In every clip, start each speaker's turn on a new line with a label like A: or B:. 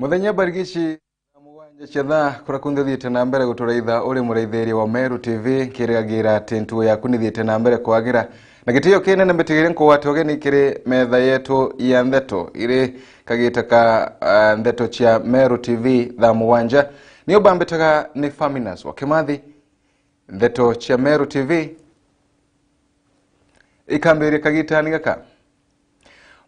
A: Muthenya barigici muwanja chatha kurakunde thiete na mbere guturaitha uri muraitheri wa Meru TV kirigagira tintu ya kunithiete na mbere kwagira na gitio kinene mbitigire nkuwate ogeni kiri metha yetu ya Ntheto iri kagita ka Ntheto chia Meru TV tha muwanja niyo bambitaga ni Faminas wa Kimathi Ntheto chia Meru TV ikambiri kagita ni gaka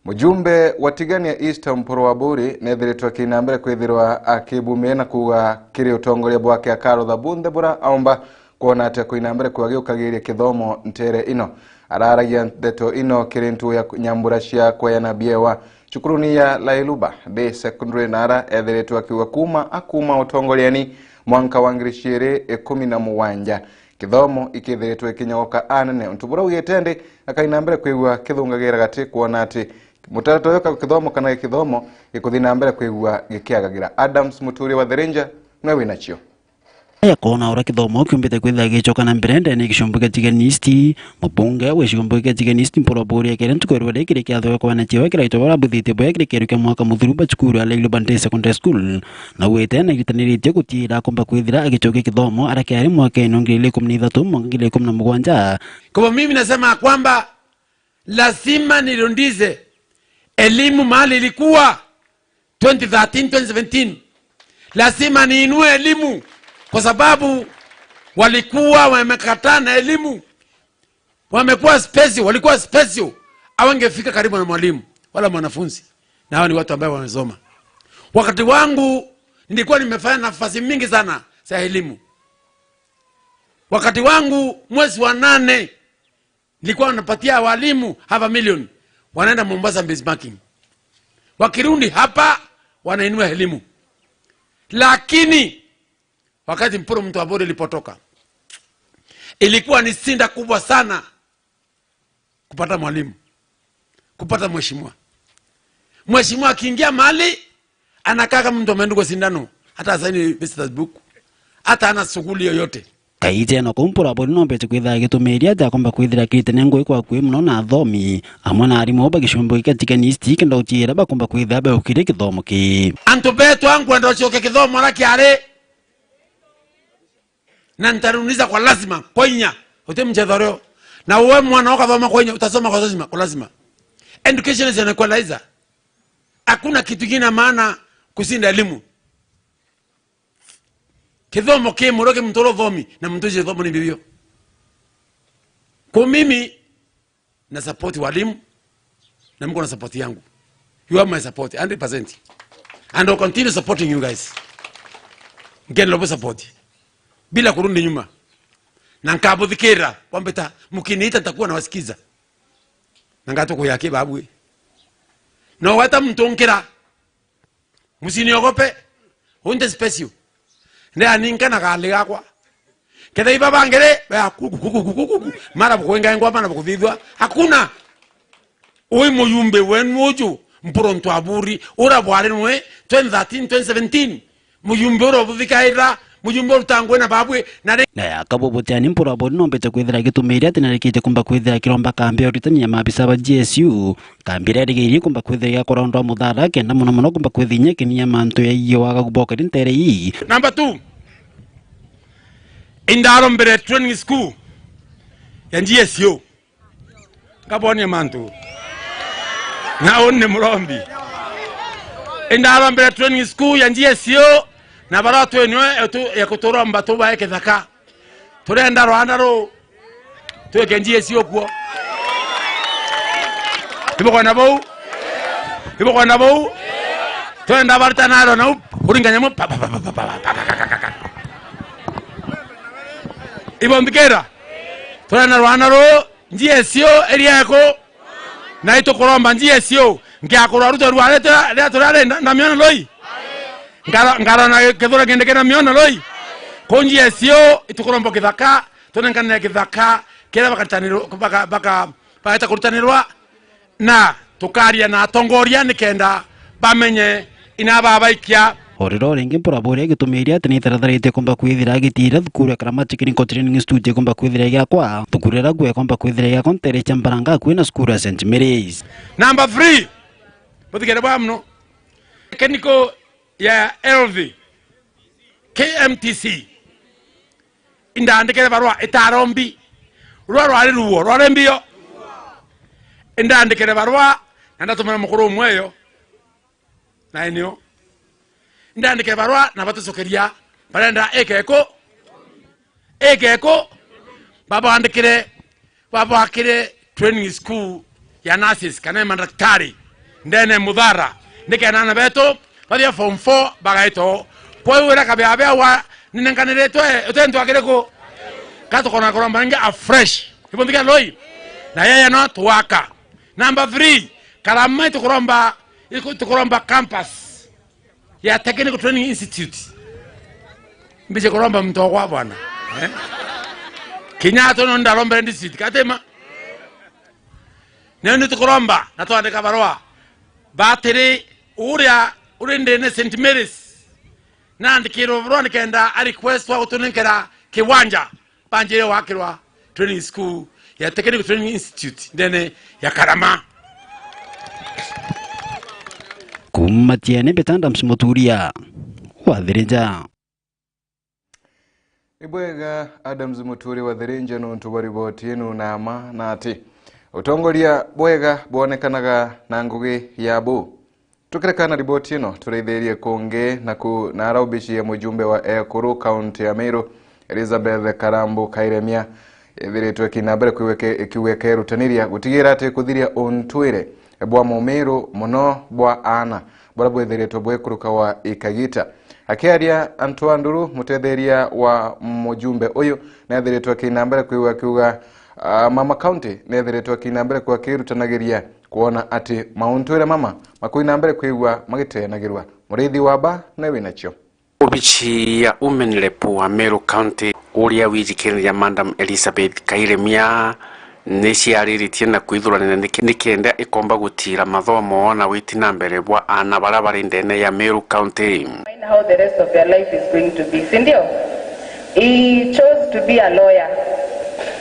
A: Mujumbe wa Tigania East Mporo wa Buri nethiritwe kinambere kwithirwa akibumia na kuga kiri utongoria bwake akaro tha bunthe bura aomba kuona ate kwinambere kwagiukagiria kithomo ntere ino araragia Ntheto ino kirintu ya nyambura cia kweyana biewa chukuruni ya Lailuba de secondary nara ethiritwe akiwa akuma utongoriani mwanka wa 2017 kithomo ikithiritwe kinyoka anene ntubura ugetende akainambere kwigwa kithungagira gati kuona ati mutarato yoka kithomo kana kithomo ikuthina mbere kwigwa gikiagagira. Adams Muturi wa The Ranger na winachio
B: ya kona ora kithomo kiumbite kwitha gichoka na mbere ni gishombuke tiganisti mubunge we shombuke tiganisti Mporo Buri akere ntukorwa dekire kiatho kwa na chiwa kira itobara buthite boya kire kiruke mwaka muthuruba chukuru ala Lailuba Secondary School na wete na gitaniritie gutira komba kwithira agichoke kithomo arakari mwaka 2013 mwaka 2017.
C: Kwa mimi nasema kwamba lazima nirundize elimu mahali ilikuwa 2013 2017. Lazima niinue elimu kwa sababu walikuwa wamekataa na elimu, wamekuwa special, walikuwa special, hawangefika karibu na mwalimu wala mwanafunzi, na hao ni watu ambao wamesoma. Wakati wangu nilikuwa nimefanya nafasi mingi sana za elimu. Wakati wangu mwezi wa 8 nilikuwa napatia walimu 500,000 wanaenda Mombasa benchmarking, wakirundi hapa wanainua elimu. Lakini wakati Mporo mtu wa Buri ilipotoka, ilikuwa ni sinda kubwa sana kupata mwalimu, kupata mheshimiwa. Mheshimiwa akiingia mahali anakaa kama mtu ameandikwa sindano, hata asaini visitors book, hata ana shughuli yoyote.
B: Kaite no Mporo Buri no mbete kwitha gitumiria ta komba kwithira kitenengo ikwa kwi muno na thomi amona arimo bagishombuke tiganisti kenda utira ba komba kwitha ba ukire kithomo ki
C: antu betu wangu ndo choke kithomo raki are na ntaruniza kwa lazima koinya utemchedhoreo na uwe mwana wako thoma koinya utasoma kwa lazima. Education is an equalizer. Hakuna kitu kingine maana kusinda elimu. Kithomo muroke mtoro thomi na mtoje thomo ni bibio. Kwa mimi na support walimu na mko na support yangu. You have my support 100%. And I'll continue supporting you guys. Ngeni lobo support bila kurudi nyuma. Na nkabuthikira kwamba mkiniita nitakuwa nawasikiza. Na ngatoko yake babu. Na wata mtonkera. Musiniogope. Hunde special. Ndia ninkana kale gakwa. Ketha ibaba ngere mara bukwenga ngwa mana bukuthithwa. Hakuna. Oi muyumbe wenu ojo Mporo Ntwaburi ora bware nwe 2013 2017 muyumbe ora buthikaira mujumbe utangwe na babwe na
B: akabobotiani Mporo Buri no mbete kwithira gitumiria tinarikite kumba kwithira kiromba kambe uritania mabisa ba GSU kambire rigiri kumba kwithira yakorondo muthara kenda muno kumba kwithinya kinia mantu ya iyo waga kuboka ntere yi.
C: Number 2 indaro mbere training school ya GSU kaboni mantu na onne murombi indaro mbere training school ya GSU na baratu enwe ya kutoromba tuba yake thaka turenda rwandaro tuke GSU kwa ibo kwa nabo turenda bartanaro na uringanyamo ibo mbikera turenda rwandaro GSU area yako na ito kuromba GSU ngiakora ruto rwareta lea turare na miona loi ngara na kethura gendekena miona loi konji esio itukurombo kithaka tunengana kithaka kera bakataniro baka baita kurutanirwa na tukaria na tongoria nikenda bamenye inaba baikia
B: oriro ringi Mporo Buri gitumiria tini taratharite komba kwithira gitira thukuru karama technical training institute komba kwithira yakwa thukurira gwe komba kwithira ya kontere chambaranga kwina skuru St Mary's.
C: Number 3 buthikere bamno technical ya LV KMTC indandikire barua itarombi rwari ruo rwarembio indandikire barua ndatumana mukuru mweyo na enyo ndandikire barua na batusokeria barenda ekeko baba akire training school ya nurses kana mandaktari ndene mudhara ndikana beto badia form 4 bagaito kwa wera kabya wa ninenganiretwe utento akireko kato kona koramba nge afresh ibondika loi na yeye no tuwaka. Number 3 karama tukoromba campus ya Technical Training Institute mbije koromba mtokwa bwana Kinyato no ndaromba institute katema nene tukoromba natwandika barua batiri urinde ne St Mary's nandikiro barua nikenda a request wa utunikera kiwanja panjire wakirwa training school ya Technical Training Institute ndene ya Karama
B: kumatiane betanda msimoturia wathirinja
A: ibwega Adams Muturi wathirinja no ntubariboti ino nama nati utongoria bwega bonekanaga na ngugi yabo tukirekana riboti ino turetherie konge na araubishi ya mujumbe wa Ekuru county ya Meru Elizabeth Karambu Kairemia ethiritwe kinambere kiweke rutaniria gutigira ati kuthiria ontwire bwa Meru muno bwa ana bora bwethiritwe bwekuruka wa Ikagita akiaria Antoanduru mutetheria wa mujumbe uyu nethiritwe kinambere kiuga mama county nethiritwe kinambere kwa kirutanagiria kuona ati mauntwire mama makuinambere kwigwa magitenagirwa murithi waba na winacho
D: ubichi ya umenlepu wa Meru County uria wijikiria Madam Elizabeth Kairemia niciariritie na kwithurana nikenda ikomba gutira mathomo na witina mbere bwa ana barabara ndene ya Meru County.
E: How the rest of their life is going to be. Sindio, he chose to be a lawyer.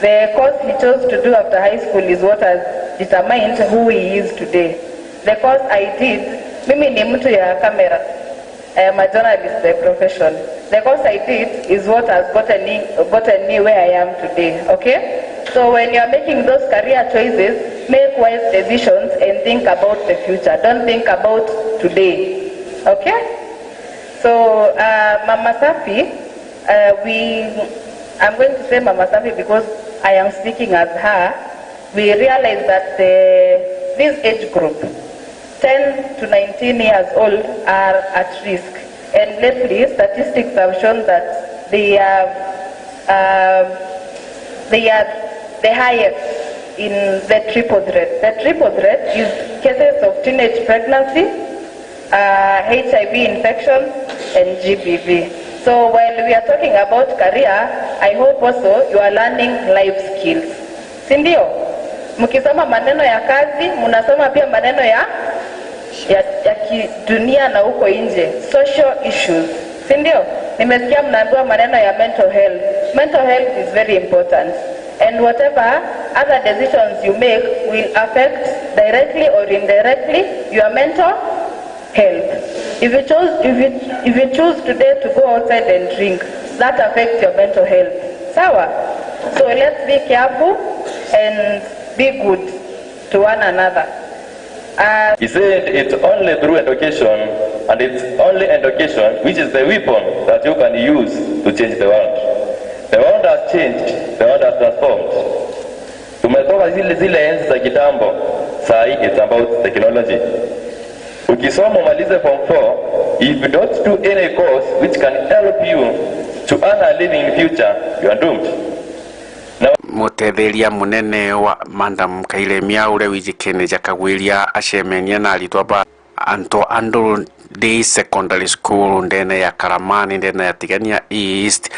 E: The course he chose to do after high school is what has determined who he is today. The course I did, mimi ni mtu ya kamera. I am a journalist by profession. The course I did is what has gotten me where I am today. Okay? So when you are making those career choices, make wise decisions and think about the future. Don't think about today. Okay? So Mama Safi, I'm going to say Mama Safi because I am speaking as her. We realize that this age group, 10 to 19 years old, are at risk. And lately, statistics have shown that they are the highest in the triple threat. The triple threat is cases of teenage pregnancy, HIV infection, and GBV. So while we are talking about career, I hope also you are learning life skills. Sindio? Mukisoma maneno ya kazi, munasoma pia maneno ya kidunia na huko nje, social issues. Sindio? Nimesikia mnaambiwa maneno ya mental health. Mental health is very important. And whatever other decisions you make will affect directly or indirectly your mental health. If you choose today to go outside and drink, that affects your mental health. Sawa? So let's be careful and be good to one another.
F: He said it's only through education, and it's only education which is the weapon that you can use to change the world. The world has changed, the world has transformed. Tumetoka zile enzi za kitambo, sai it's about technology. Ukisoma malize form 4, if you don't do any course which can help you to earn a living in future, you are doomed.
D: Mutetheria munene wa Madam Kairemia ure wijikene jakagwiria acemenia na aritwa Antoanduru Day Secondary School ndene ya Karamani ndene ya Tigania East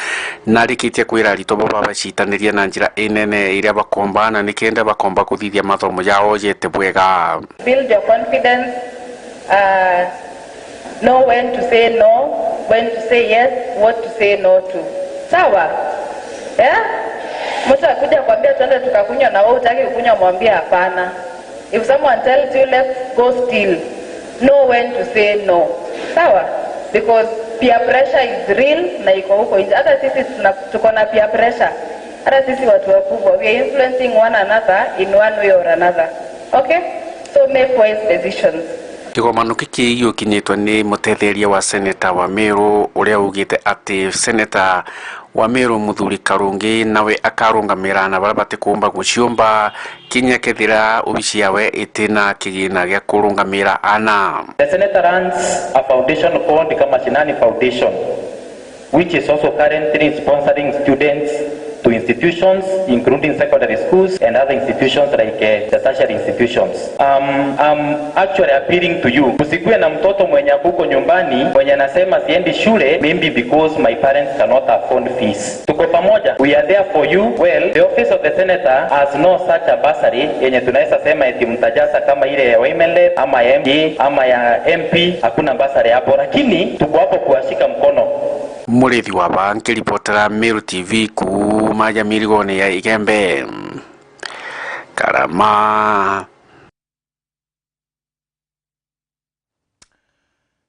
D: narikitie kwira aritwa baba citaniria na njira inene iria bakombana nikenda bakomba kuthithia mathomo yao yete bwega.
E: Build your confidence, know when to say no, when to say yes, what to say no to. Sawa? Yeah? Mtu akuja kwambia twende tukakunywa na wewe utaki kukunywa mwambie hapana. If someone tells you let's go still, know when to say no. Sawa? because peer pressure is real na iko huko nje. Hata sisi tuko na peer pressure. Hata sisi watu wakubwa, we are influencing one another in one way or another. Okay? So make wise decisions.
D: Kigomano kiki iyo kinyitwa ni mutetheria wa seneta wa Meru uria ugite ati seneta wa Meru Muthuri Karungi nawe akarungamira na barabate kumba guciumba kinya kethira ubici yawe itina kigina gya kurungamira ana.
F: The senator runs a foundation called the Kamashinani Foundation, which is also currently sponsoring students to institutions including secondary schools and other institutions like the tertiary institutions. I'm actually appealing to you, usikue na mtoto mwenye huko nyumbani mwenye anasema siendi shule maybe because my parents cannot afford fees. Tuko pamoja, we are there for you. Well, the office of the senator has no such a bursary yenye tunaweza sema eti mtajasa kama ile ya Women ama ya MD ama ya MP, hakuna bursary hapo, lakini tuko hapo kuwashika mkono.
D: Murethi wa banki reportera Meru TV kuma Jamirigone ya Igembe Karama.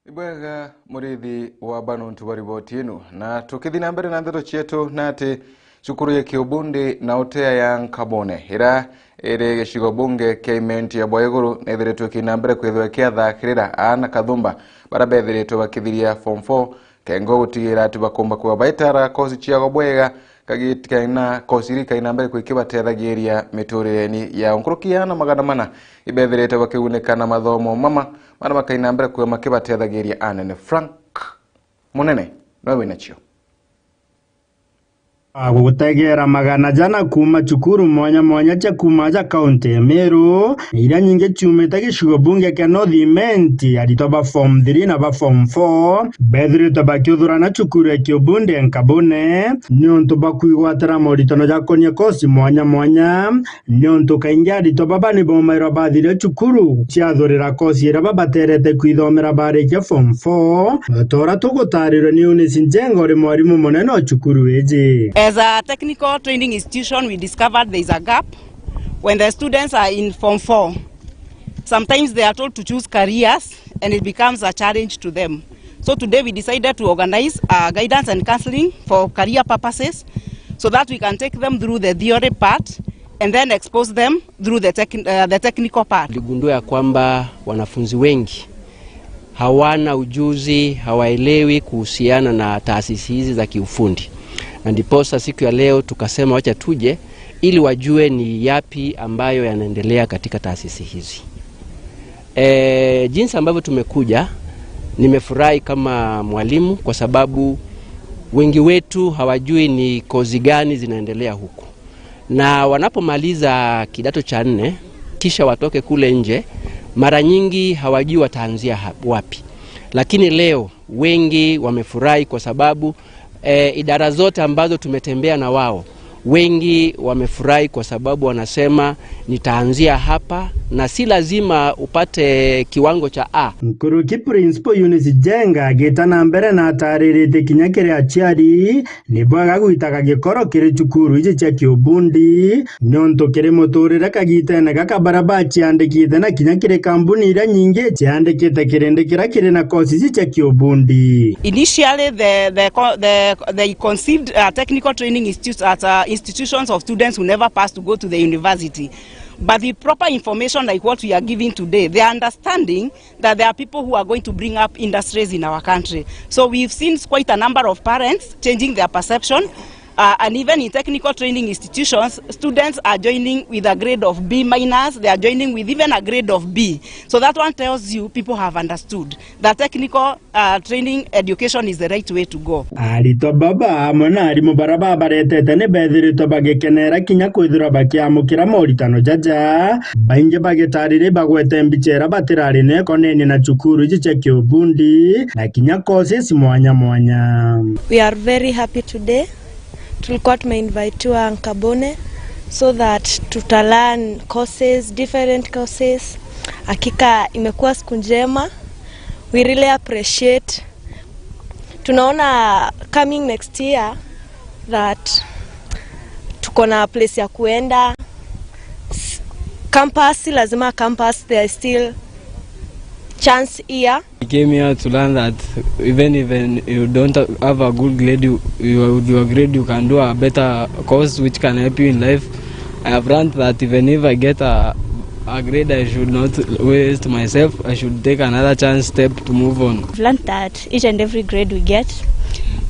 A: Ibwega murethi wa bano ntubariboti inu na tukithina mbere na Ntheto chetu nati cukuru ya Kiubundi na utea ya Nkabone ira ere gicigo bunge keimenti ya Bwaiguru nethiretwe kina mbere kwithwa kiathakirira ana Kathumba barabethiretwe bakithiria form 4 kengo gutigira ati bakomba kwa baitara kosi ciago bwega kagitikaina kosiri kaina mbere kwikibatethagiria miturire-ni ya onkurukia na magana mana ibethirete bakiunekana mathomo mama mana makaina mbere kwa makibatethagiria anene Frank Munene no winacio
G: gutegera magana jana kuma cukuru mwanya cha kumaja kaunti ya Meru ira nyinge ciumite gicigo bunge kia North aritoba form 3 na ba form 4 bethirite bakiuthurana cukuru ya Kiubundi Nkabone niontu bakuigwatira moritano jakonie kosi mwanya niontu kaingi aritoba bani bomairo bathire cukuru ciathurira kosi ira babaterete kwithomera barikia form 4 tora tugutariro ni Eunice Njengo ri mwarimu munene wa cukuru eji.
H: As a technical training institution, we discovered there is a gap when the students are in Form 4. Sometimes they are told to choose careers and it becomes a challenge to them. So today we decided to organize guidance and counseling for career purposes so that we can take them through the theory part and then expose them through the technical part.
I: Tuligundua kwamba wanafunzi wengi hawana ujuzi, hawaelewi kuhusiana na taasisi hizi za kiufundi. Na ndiposa siku ya leo tukasema wacha tuje ili wajue ni yapi ambayo yanaendelea katika taasisi hizi. Jinsi ambavyo tumekuja nimefurahi kama mwalimu kwa sababu wengi wetu hawajui ni kozi gani zinaendelea huku. Na wanapomaliza kidato cha 4 kisha watoke kule nje, mara nyingi hawajui wataanzia wapi. Lakini leo wengi wamefurahi kwa sababu idara zote ambazo tumetembea na wao wengi wamefurahi kwa sababu wanasema nitaanzia hapa na si lazima upate kiwango cha A.
G: Mkuruki principal Eunice Njengo gitana mbere na ataririte kinya kiri aciari ni bwaga gwitaga gikoro kiri cukuru iji cia Kiubundi niontu kiri muturire kagitene gakabaraba ciandikite na kinya kiri kambuni ira nyingi ciandikite kirindikira kiri na kosi iji cia Kiubundi.
H: Initially they conceived technical training institutes at institutions of students who never passed to go to the university. But the proper information like what we are giving today, they are understanding that there are people who are going to bring up industries in our country. So we've seen quite a number of parents changing their perception. And even in technical training institutions, students are joining with a grade of B-, they are joining with even a grade of B. So that one tells you people have understood that technical training education is the right way to go.
G: Arito baba amona ari mubaraba baretete ne bethirito bagekenera kinya kwithura bakiamukira moritano jaja bainge bagetarire bagwete mbichera batirari ne koneni na cukuru iji cia Kiubundi na kinya courses mwanya.
J: We are very happy today. Tulikuwa tumeinvitiwa Nkabone so that tutalan courses, different courses. Hakika imekuwa siku njema. We really appreciate. Tunaona coming next year that tuko na place ya kuenda. Campus, lazima campus, there is still chance here.
K: came here to learn that even you don't have a good grade, with your grade you can do a better course which can help you in life. I have learned that even if I get a grade, I should not waste myself. I should take another step to move on.
L: I've learned that each and every grade we get,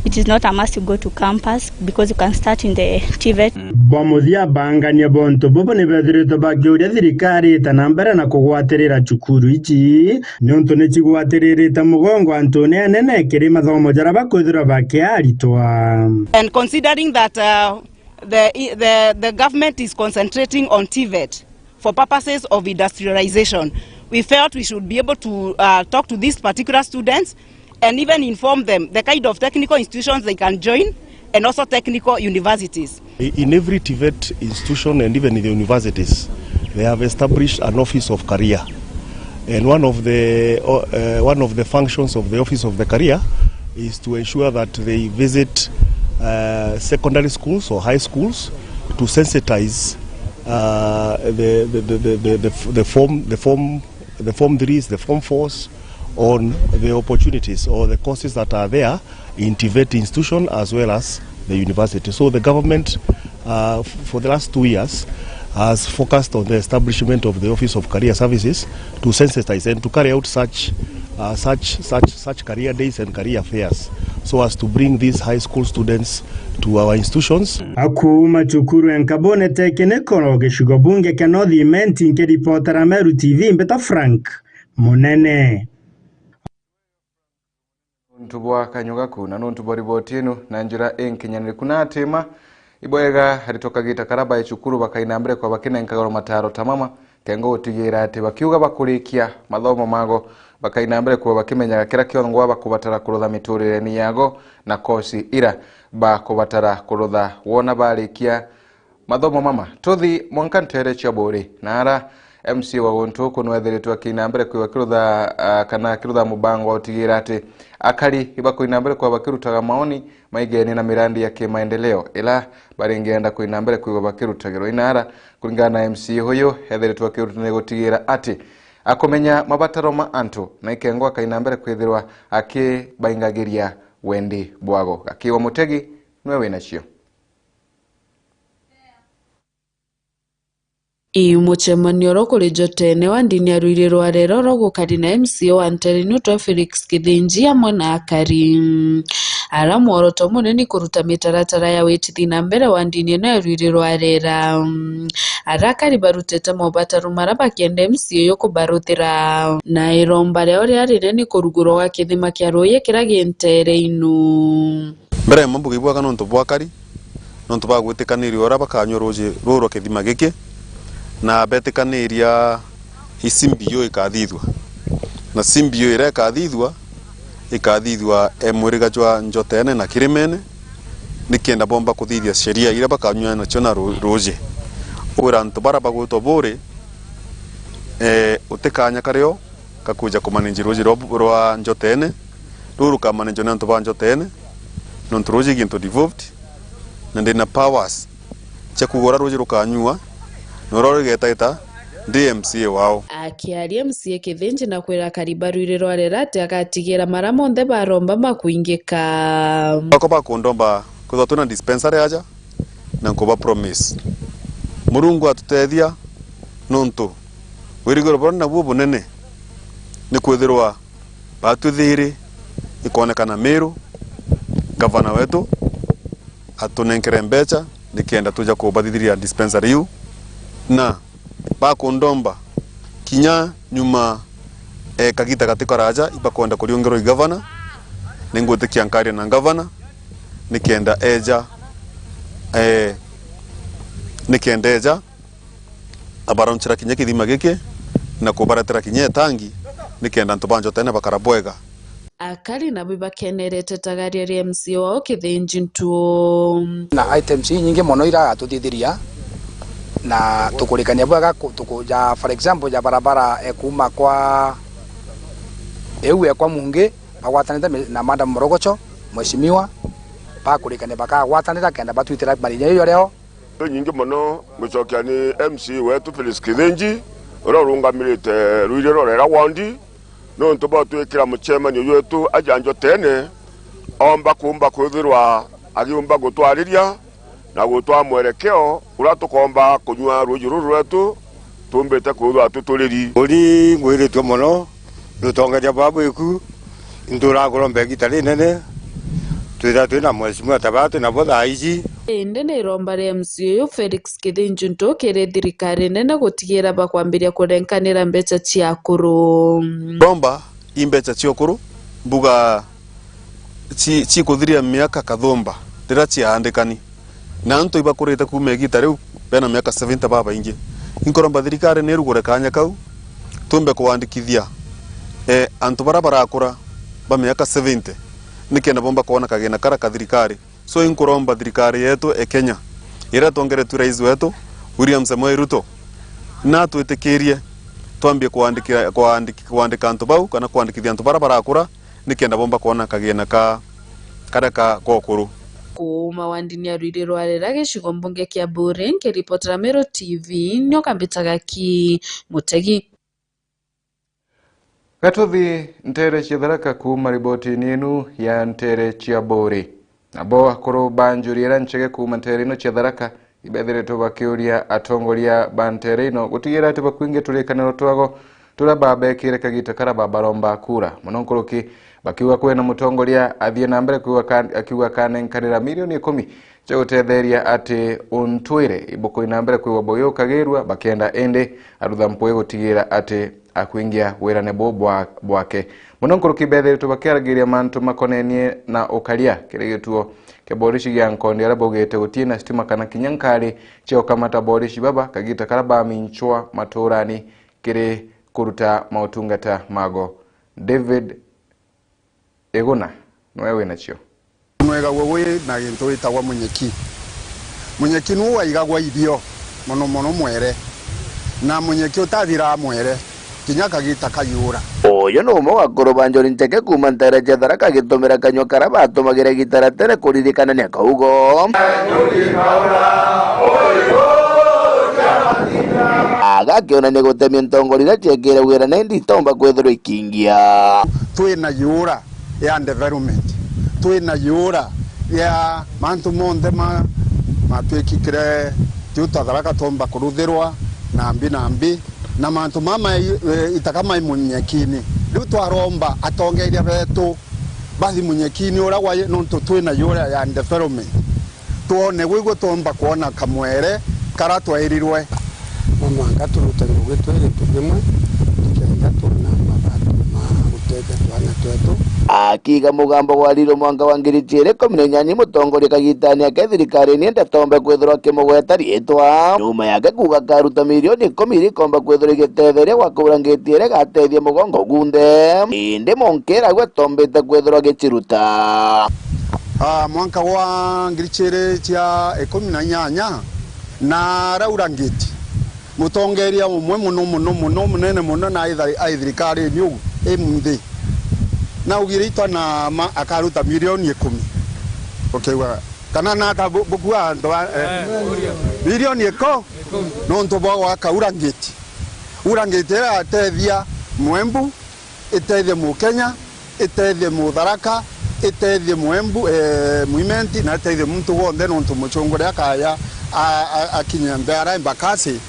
L: it is not a must to go to campus because you can start in the TVET.
G: Bomuthia bangania bonto bobo ni bethirito bagiuria thirikari tanambere na kugwatirira cukuru ici nonto ni cigwatiririte mugongo antone anene kiri mathomo jara bakwithira bakiaritwa.
H: And considering that the government is concentrating on TVET for purposes of industrialization, we felt we should be able to talk to these particular students and even inform them the kind of technical institutions they can join and also technical universities.
M: In every TVET institution and even in the universities, they have established an office of career. And one of the functions of the office of the career is to ensure that they visit secondary schools or high schools to sensitize the form 3s, the form 4s on the opportunities or the courses that are there in TVET institution as well as the university. So the government for the last 2 years has focused on the establishment of the Office of Career Services to sensitize and to carry out such career days and career fairs so as to bring these high school students to our institutions.
G: Akuma chukuru enkabone tekene kono geshugo bunge kya North Imenti nke reporter Meru TV Mbeta Frank Munene.
A: Ntubwa kanyuga kuna ntubwa riboti inu na njira enkinyani kuna atema iboyega haritoka gita karaba echukuru bakainambere kwa bakina enkagoro mataro tamama kengo utigira ati bakiuga bakurikia mathomo mago bakainambere kwa bakimenya kira kiongo bakubatara kurutha miturire ni yago na kosi ira bakubatara kurutha wona barikia mathomo mama tuthi mwankantere chabori nara MC wa wonto kuno ethiritwa kinambere kwa kirutha kana kirutha mubango utigira ati akari ibako inambere kwa bakirutaga maoni maigeni na mirandi ya kimaendeleo ila baringeenda kuinambere kwa bakirutagiro inara kulingana na MC huyo ethiritwa kirutane gutigira ati akomenya mabataro ma antu na ikengo akainambere kwithirwa akibaingagiria wendi bwago akiwa mutegi nwe winacio.
N: Muchemanio rokole jotene wa ndini ya ruiriro arero rogo kari na MCO wa Ntheto Felix Kithinji amwe na akari aramu oroto munene kuruta mitaratara ya wetithi na mbere wa ndini no ya ruiriro arera arakari barutete mobataru maraba kende MCO yo kubaruthira na iromba reo riarire ni kuruguro wa kithima kya roye kiragi ntere inu
O: mbere mbugi bwa kana nto bwakari nto bagwitikanirio ora bakanyoroje roro kithima giki na betikaniria isimbio ikathithwa na simbio ira ikathithwa emwiriga jwa njotene na kirimene nikienda bomba kuthithia sheria ira bakanywa na chona roje ora ntobara bagutwa bore utekanya kareo kakuja kumanenji roje rwa njotene ruru kamanenjo na ntoba njotene nontroje ginto devolved na ndina powers cha kugora roje rukanywa norore getaita DMCA wao
N: akiaria MCA Kithinji na kwira karibaruiriro arerate akatigira maramo nthe baromba makuingika
O: bakoba kondomba kuzatuna dispensary aja na nkoba promise murungu atutethia nonto wirigoro bonna bubu nene ni kwithirwa batuthiri ikonekana Meru gavana wetu atunenkere mbecha nikienda tuja kubathithiria dispensary yu na bakondomba kinya nyuma kagita katika raja ibakonda kuliongero igavana ningote kiankari na gavana nikienda eja abaronchira kinya kithima giki na kubaratira kinya tangi nikienda ntobanjo tene bakarabwega
N: akari na bibakenerete tagaria MCO wao Kithinji ntuo
P: na items nyingi mono ira tutithiria na tukurikania bwaga tukuja for example ya barabara kuma kwa ewe kwa mungi bagwatanita na madam Morogocho mheshimiwa bakurikania baka gwatanita kenda batwitira barinya iyo reo
Q: nyingi mono gucokia ni MC wetu Felix Kithinji urorungamirite ruiriro rera wondi no ntoba twikira muchemani wetu ajanjo tene omba kumba kwithirwa agiumba gutwariria na gutwa mwerekeo ura tukomba kunywa rujuru rwetu tumbete kuthwa tuturiri
R: uri ngwiritwe muno rutongeria babu iku ndura gorombe gitari nene twina mweshimwa tabatu na bodha ici
N: ende ni romba ria MCA Felix Kithinji ntokere thirikari nene gutigira bakwambiria kurenkanira mbeca cia kuru
O: romba imbeca cia kuru mbuga ci kuthiria miaka kathomba ndira ciandikani na nto iba kurite kuma gita riu bena miaka 70 baba ingi inkoromba thirikari ni rugure kanya kau tumbe kuandikithia antu barabara akura ba miaka 70 nikenda bomba kuona kagena kara ka thirikari so inkoromba thirikari yetu Kenya ira tongere tu rais wetu William Samoei Ruto na twitikirie twambie kuandika antu bau kana kuandikithia antu barabara akura nikenda bomba kuona kagena ka kokuru
N: kuma wandini arwire rwarera gicigo mbunge kia Bure ngiripotera Meru TV nyoka mbitaga ki Mutegi
A: Gatuthi ntere chitharaka kuma riboti ninu ya ntere chia Bure nabo akuru banjuriera nchege kuma ntere ino chitharaka ibethiretwo bakiuria atongoria bantere ino gutigira ati bakwinge tulikaniro twago turababekire kagita kara babaromba kura munonkoroki bakiwa kwena mutongoria athie na mbere akiwa kanenkanira milioni 10 cha gutetheria ati untwire ibuko ina mbere kwiwa boyo kagirwa bakienda ende arutha mpoe gutigira ati akwingia wirane bwake munonkoroki bethiretwo bakiaragiria mantu makonenie na ukaria kiregetuo keborishi gya nkondi arabogete gutina stima kana kinyankari cheo kamata borishi baba kagita karaba minchwa maturani kire kuruta mautungata mago David Egona nwewe nacio
S: mwega wewe na gintu itagwa munyeki nu waigagwa irio mono mwere na munyeki utathira mwere kinya kagita kayura
T: oyo no mo akorobanjo nteke kuma ntara jadara kagitomera kanyo karaba atomagira gitara tere kuririkana ne kaugo aga kiona ne gotemia ntongorira chekera wera na nditomba kwethero ikingia
S: twina yura ya development twina yura ya mantu monde matwikikire tutadharaka tomba kuruthirwa nambi na mantu mama itakama munyekini riu twaromba atongeria betu bathi munyekini ura wa nonto twina yura ya development tuone gwigo tomba kuona kamwere kara twairirwe mama ngaturuta ngwetwere tumwe tukienda tuna mabatu gutete twana twetu
T: akiga mugambo gwariro mwanga wa ngiri 2018 mutongoria kagitani ake thirikari ni ndatombe kwithirwa kimugweta rietwa nyuma yake kuga karuta milioni 10 ikomba kwithirwa igitetheria gwa kurangitiere gatethia mugongo gunde inde monkera gwetombete kwithirwa gichiruta
S: mwaka wa ngiri 2018 na raurangiti mutongeria umwe muno munene muno na thirikari nyu emundi na ugiritwa na akaruta milioni 10 okewa kana na tabukua ndo milioni 10 no nto bwa kaurangiti urangiti atethia mwembu etethia mu Kenya etethia mu Tharaka etethia mwembu muimenti na etethia muntu wonde no nto muchongore akaya akinyambara mbakasi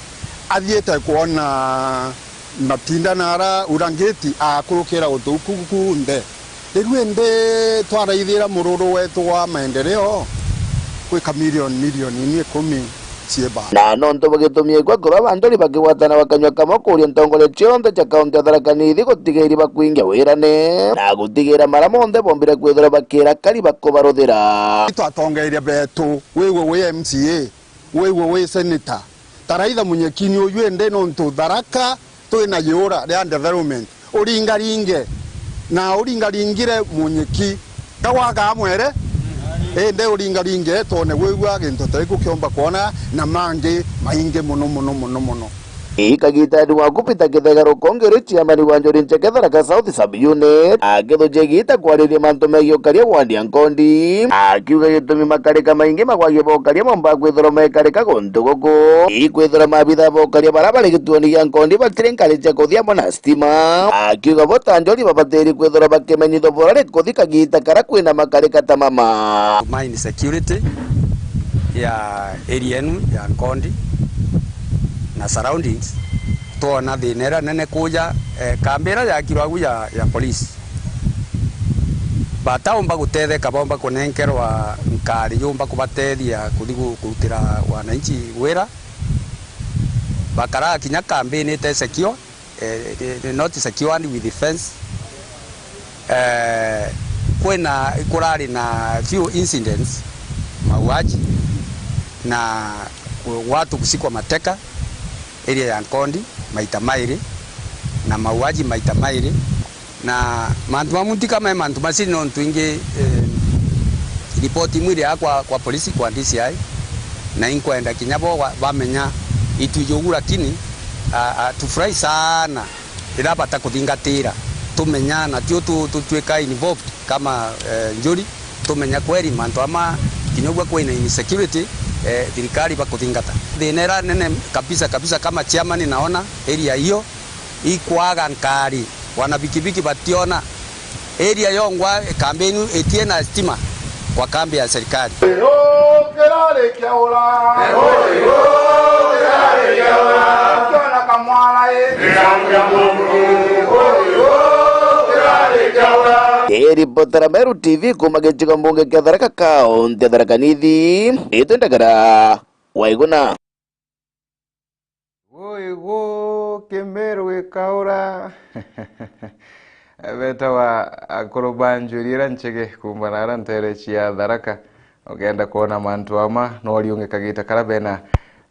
S: athiete kuona matinda nara urangiti akurukira utukuku nde rwende twaraithira mururu wetu wa maendeleo kwika milioni 10 cieba
T: na nonto bagitumie kwa kuba bandori bakiwatana bakanywa kama kuria ntongole chionde cha kaunti ya Tharaka Nithi gutigiri bakwingia wirane na gutigira maramonde bombire kwithira bakira kari bakubaruthira
S: twatongeire betu wewe MCA wewe senator taraitha munyekini uyu ende nonto Tharaka twina yura ya development uringaringe na uringaringire munyeki kawaga mwere ende uringaringe tone wewa gintu tari kukiomba kuona na mange mainge muno
T: ikagitani wa kupita kithegero kongero chiamani wa njori nchekethara ka South Sub Unit agetho jegita kwariria mantu megiokaria wandia nkondi akiuga gitumi makarika maingi magwagie bokaria momba kwithora mekarika gontu goko ikwithora mabitha bokaria barabara gituoni gia nkondi batire nkari cha kuthia mona stima akiuga botanjori babateri kwithora bakemenyitho borare kuthika gita kara kwina makarika tamama
U: mine security ya area enu ya nkondi na surroundings tuona thinera nene kuja kambira ya kirwagu ya police bataomba gutetheka bomba kunenkerwa nkari yomba kubatethia kuthigu kurutira wananchi wira bakara kinya campaign te secure not secure and with defense kwena kurari na few incidents mauaji na watu kusikwa mateka area ya Nkondi maita mairi na mauaji maita mairi na mantu mamuti kama mantu masini no twinge ripoti mwili kwa polisi kwa DCI na inkwenda kinyabo bamenya itujogu lakini tufurahi sana irapata kuthingatira tumenya na tio tutweka involved kama njuri tumenya kweli mantu ama kinyogwa kwa insecurity thirikari bakuthingata thinera nene kabisa kama chairman naona area hiyo ikwaga nkari wana bikibiki bationa area yongwa kampeni etie na stima kwa kambi ya serikali
T: ripotera Meru TV kumagechika mbunge kia Tharaka kaunti ya Tharaka Nithi itendagara waiguna
A: Woigo Kemeru ikaura beta wa akorobanjurira nchege kumbanara ntere chia Tharaka ogenda kuona mantu ama no liunge kagita karabena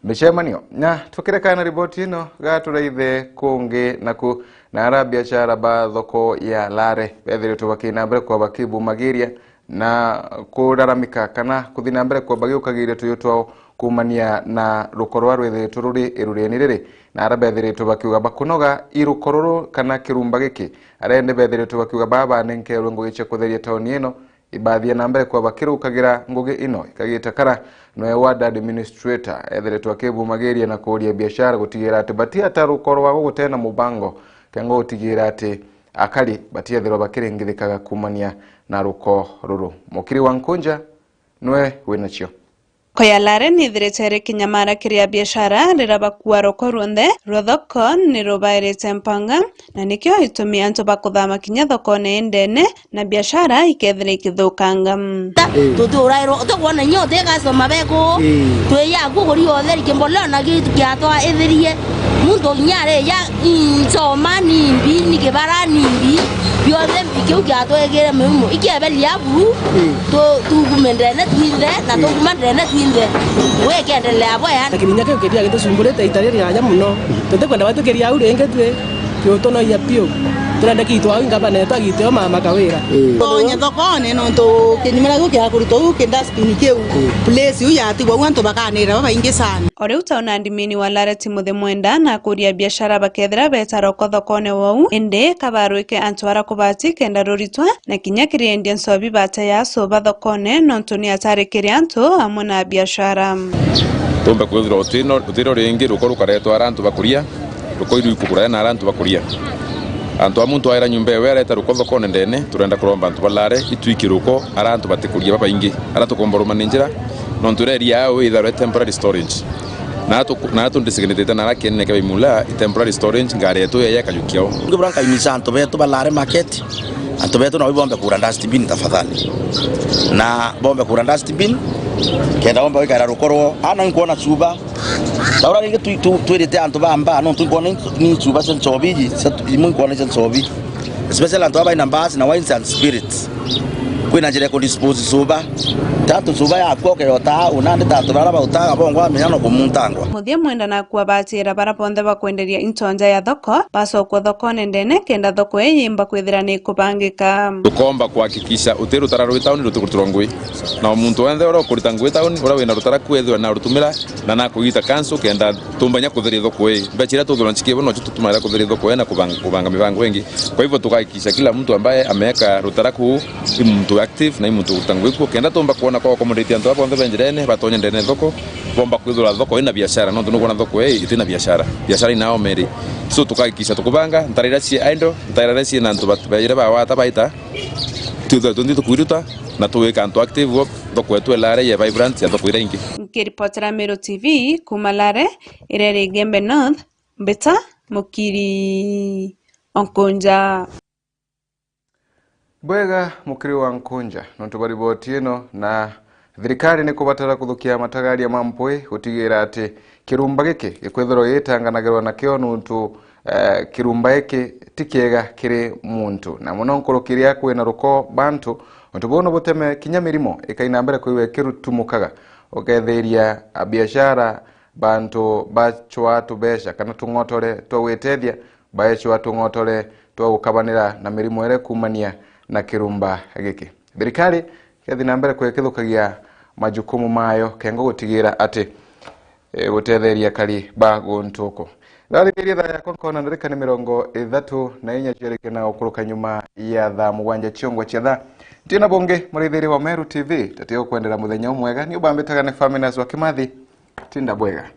A: michemanio na tukirekana riboti ino gaturaithe kungi naku na biashara ba thoko ya Lare bethire tubakina mbere kwa bakibu magiria na kuraramika kana kuthina mbere kwa bagiukagiria tuyutwa kumania na rukorwa rwethe tururi irurieni riri na arabethire tubakiuga bakunoga irukororo kana kirumba giki arende bethire tubakiuga baba nenke rungu giche kutheria tauni ino ibathia na mbere kwa bakirukagira ngugi ino ikagita kara no ward administrator ethire twakibu magiria na kuria biashara gutigira ati batia tarukorwa gutena mubango kengo utigira ati akali batia thiro bakirengithikaga kumania na ruko ruru mukiri wa Nkunja nwe winacho
V: Koya Lare nithirete kinyamara kiria biashara rirabakuwa roko runthe rothoko ni rubairite mpanga na nikio itumia antu bakuthama kinya thokone ndene na biashara ikethira ikithukanga
W: tuturairo tukwona nyote gasoma beko tweya kuguri othe kimbola na gitu kiatwa ithirie muntu nyare ya nsoma nimbi nikibara nimbi biothe ikiu kiatwa egere mumu ikiabelia buru tugumendene twinde na tugumendene twinde wekendelea boya
X: takirinya ke kedia gitu sumbulete itari ya muno tete kwenda watu keria urenge twe kyotono ya pio turenda kitwa ngaba ne twagiteo mama kawira
W: onye thokone no to kinyimera gukira kuruto kenda spin keu place uya ati gwa wantu bakanira baba ingi sana
V: ore utaona ndimini wa Lare Timothy Mwenda na kuria biashara bakethira betaro thokone wau ende kabaruike antwara kubati kenda roritwa na kinya kiriendia nsobi bata ya soba thokone no ntuni atari kirianto amona biashara
Y: tumbe kwithira utiro ringi rukoru karetwa arantu bakuria rukoiru ikukura na arantu bakuria antu amuntu aira nyumba wereta ruko thokone ndene turenda kuromba antu balare itwiki ruko arantu batikuria baba ingi arantu komboroma ninjira no ntureria yao itharwe temporary storage na atu ndisigenete na rakene ke bimula temporary storage ngare yetu ya kayukiao
Z: ngibranka imisa antu betu balare market antu betu na bombe kura dustbin tafadhali na bombe kura dustbin kenda bombe wikara rukoro ana nkuona chuba Laura ringe tuirite antu bamba no tunkona ni chuba sen chobiji imu nkona sen chobi especially antu aba ina mbasi na wines and spirits kwina njira ko dispose suba tatu suba ya kwa ke yota unande tatu bara bautaga bongwa minyano kumuntangwa
V: Muthia mwenda na kuwa batira bara ponthe bakwenderia intonja ya thoko basokwo thoko ndene kenda thoko yimba kwithira ni kubangika
Y: tukomba kuhakikisha utiru tararo itauni rutukurutura ngui na muntu wenthe ora kurita ngui tauni ora wina rutara kwethwa na rutumira na kuita kanso kenda tumbanya kutheria thoko hii mbechira tuthura nchikie bono tutumara kutheria thoko na kubanga mibango wengi. Kwa hivyo tukahakikisha kila mtu ambaye ameweka rutara kuu ni mtu active na mtu utangwiko kenda tumba kuona kwa commodity antu hapo ndebe njirene batonye ndene thoko bomba kwithura thoko ina biashara no tunukona thoko hii itina biashara inao meri so tukahakikisha tukubanga ntarira ci aindo ntarira ci na antu batubere ba wata baita tundi tukwiruta na tuweka antu active work thoko yetu elare ya vibrant ya thoko irengi.
V: Nkiripotera Meru TV kumalare irere Gembe North Mbeta Mukiri Onkonja
A: Bwega mukiri wa Nkonja nontu bariboti ino na thirikari ni kubatara kuthukia matagari ya mampoi utigira ati kirumba giki gikwithirwo yitanganagirwa na kio nuntu kirumba giki tikiega kiri muntu na muno nkurukiria kwina ruko bantu nontu bono buteme kinya mirimo ikaina mbere kwiwe kirutumukaga ugetheria biashara bantu bachwa tubesha kana tungotore twawetethia bachwa tungotore twaukabanira na mirimo ere kumania na kirumba giki. Thirikari kethina mbere kwekithukagia majukumu mayo kengo gutigira ati gutetheria kari ba guntuko thariria tha yakwa nkona ndirikani 34 jereke na ukuruka nyuma ya tha mugwanja chiongwa chia tha tina bonge murithiri wa Meru TV tatio kwendera muthenya mwega ni ubambitaga ne Faminas wa Kimathi tinda bwega.